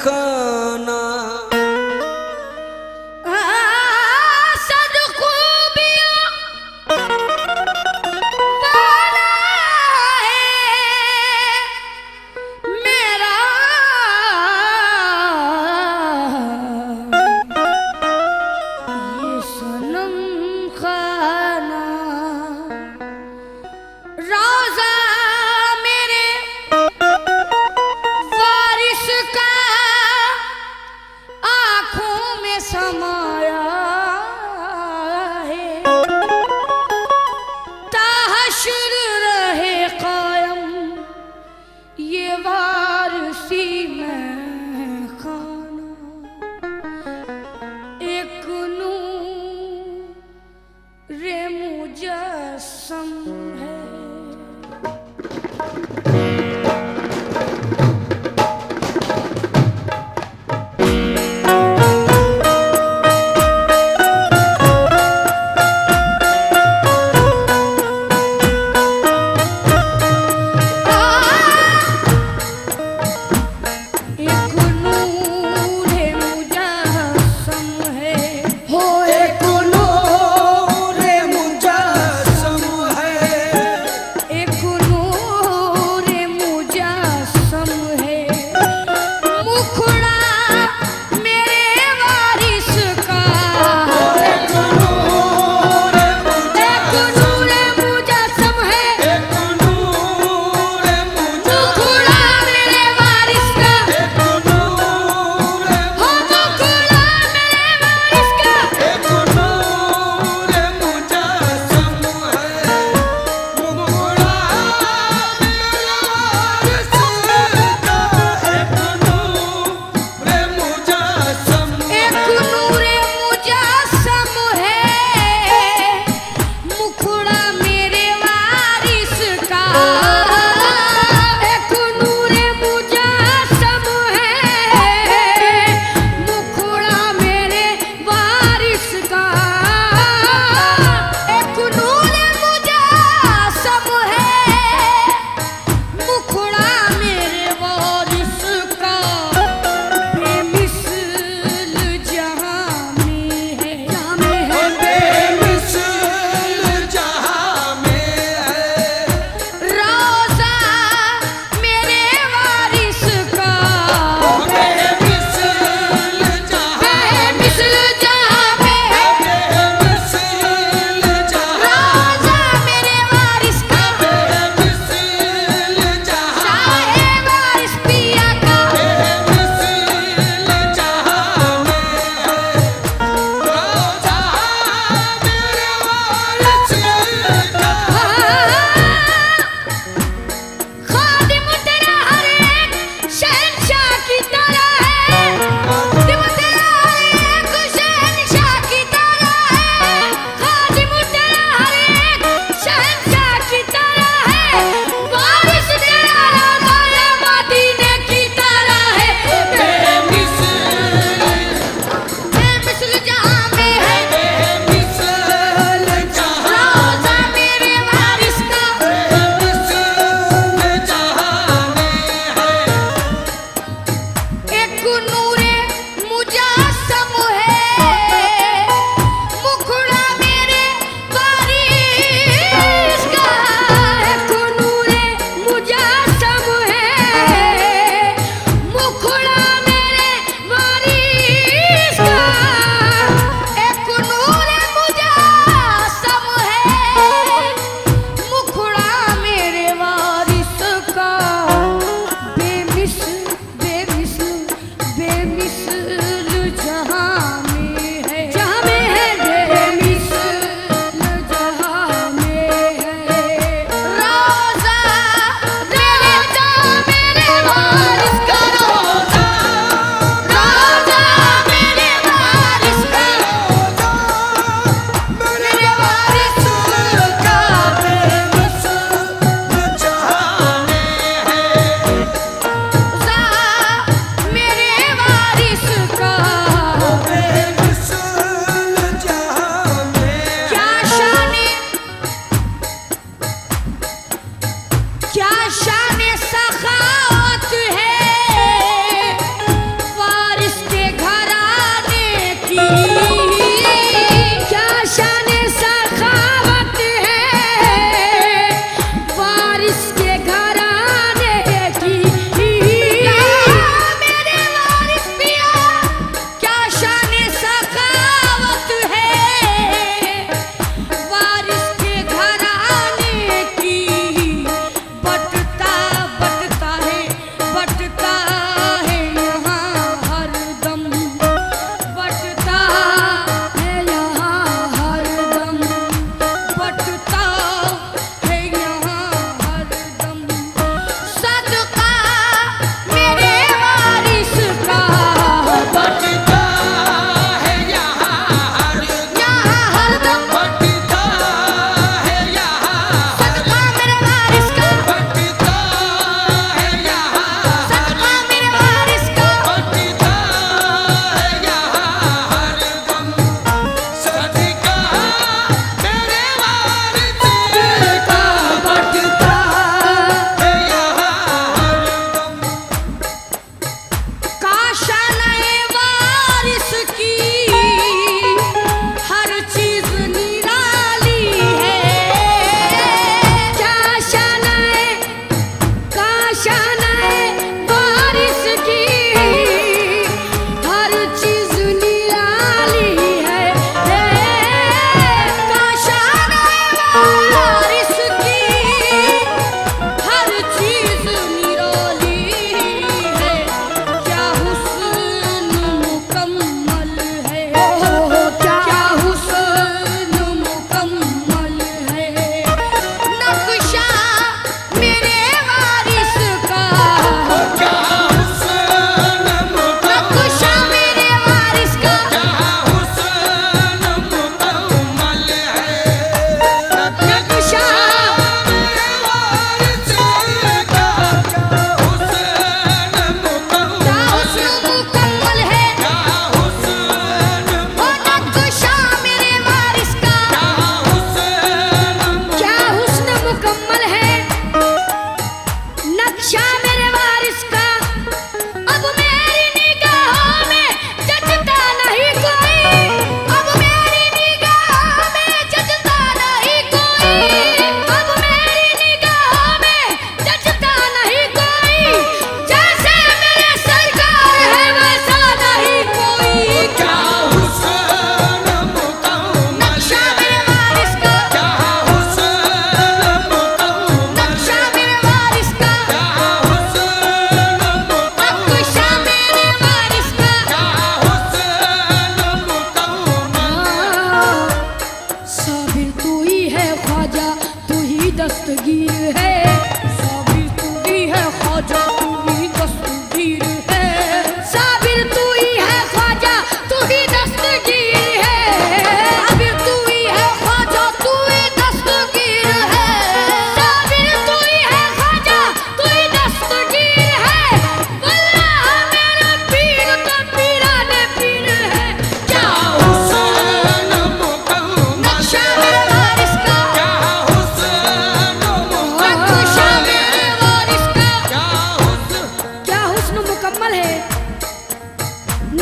खाना।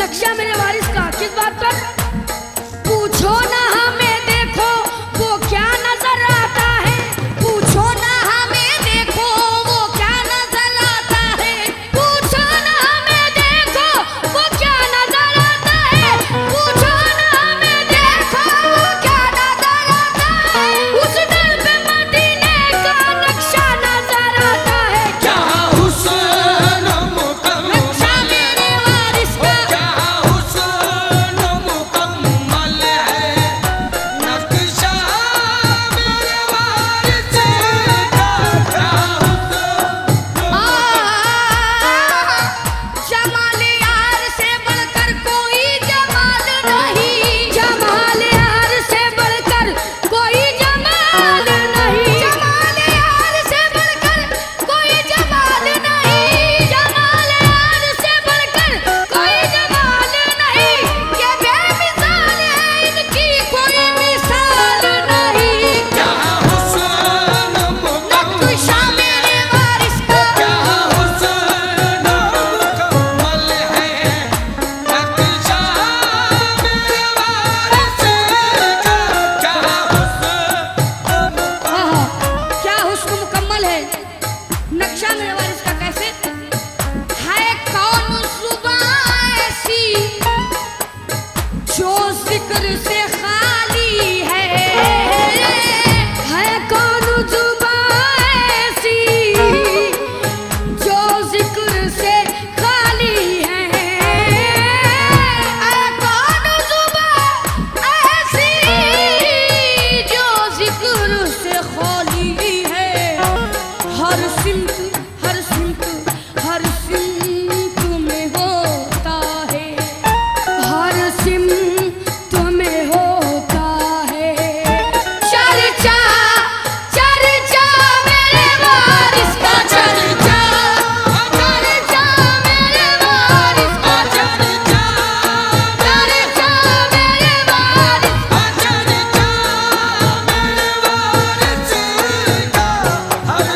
नक्शा मेरे वारिस का किस बात पर? पूछो ना हमें देखो वो क्या नजर आता है, पूछो ना हमें देखो वो क्या नजर आता है, पूछो ना हमें देखो वो क्या नजर आता है, पूछो ना हमें देखो वो क्या नजर आता है। उस दर पे मदीने का नक्शा नजर आता है। क्या हुस्न मुकम्मल, नक्शा मेरे वारिस का, क्या हुस्न मुकम्मल है, नक्शा मेरे वारिस का। क्या जमाल यार से बढ़कर कोई जमाल नहीं, जमाल यार से बढ़कर कोई जमाल नहीं, जमाल यार से बढ़कर कोई जमाल नहीं, जमाल यार से बढ़कर कोई जमाल नहीं। ये बेमिसाल है, इनकी कोई मिसाल नहीं। क्या हुस्न मुकम्मल, नक्शा मेरे वारिस का, क्या हुस्न मुकम्मल है, नक्शा मेरे वारिस का। क्या क्या हुस्न मुकम्मल है, नक्शा मेरे वारिस का। कैसे है कौन जुबान ऐसी जो जिक्र से खाली है कौन जुबान ऐसी जो जिक्र से खाली है कौन जुबान ऐसी जो जिक्र से खाली है। हर सिमत हर सिमत हर सिमत में होता है, हर सिमत में होता है चर्चा, चर्चा मेरे वारिस का, चर्चा, चर्चा मेरे वारिस का, चर्चा, चर्चा मेरे वारिस का। हर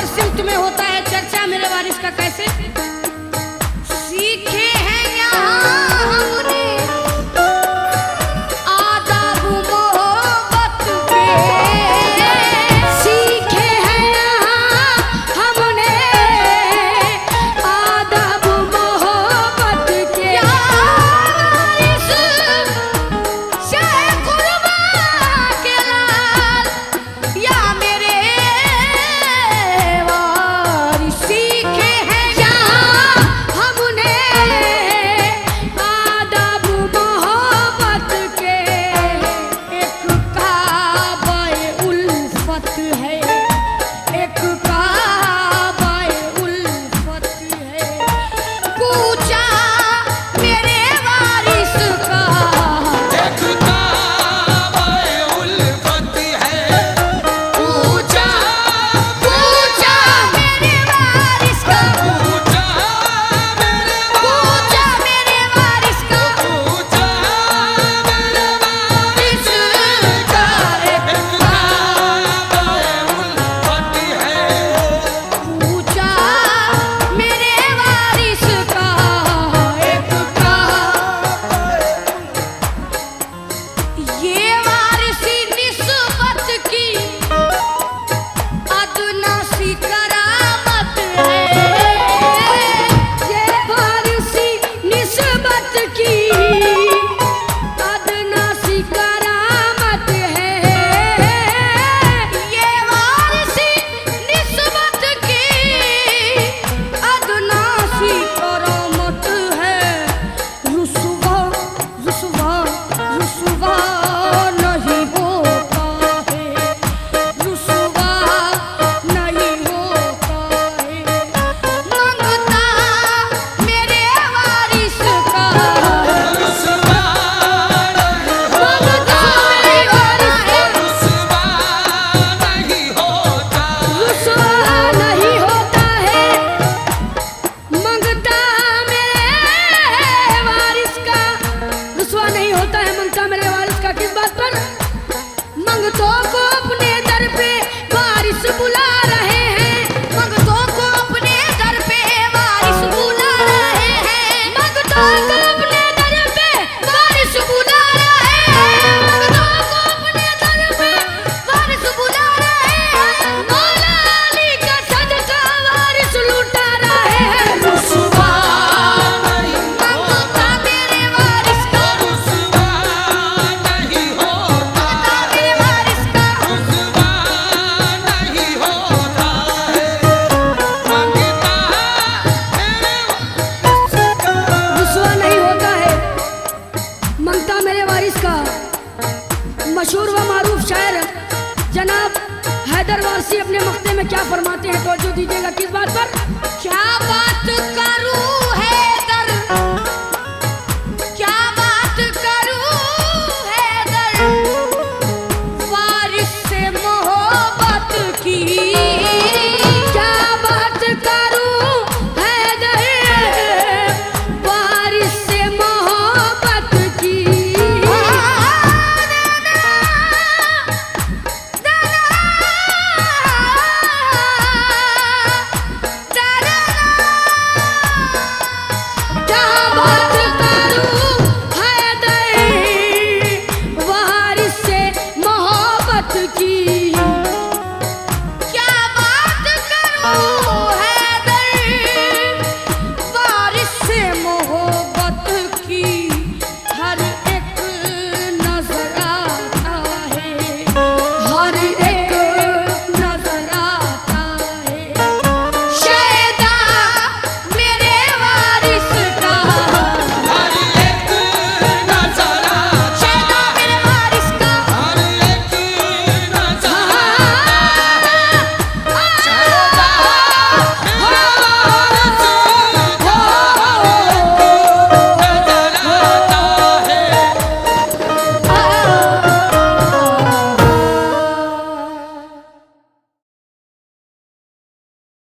सिमत में होता है चर्चा मेरे वारिस का। कैसे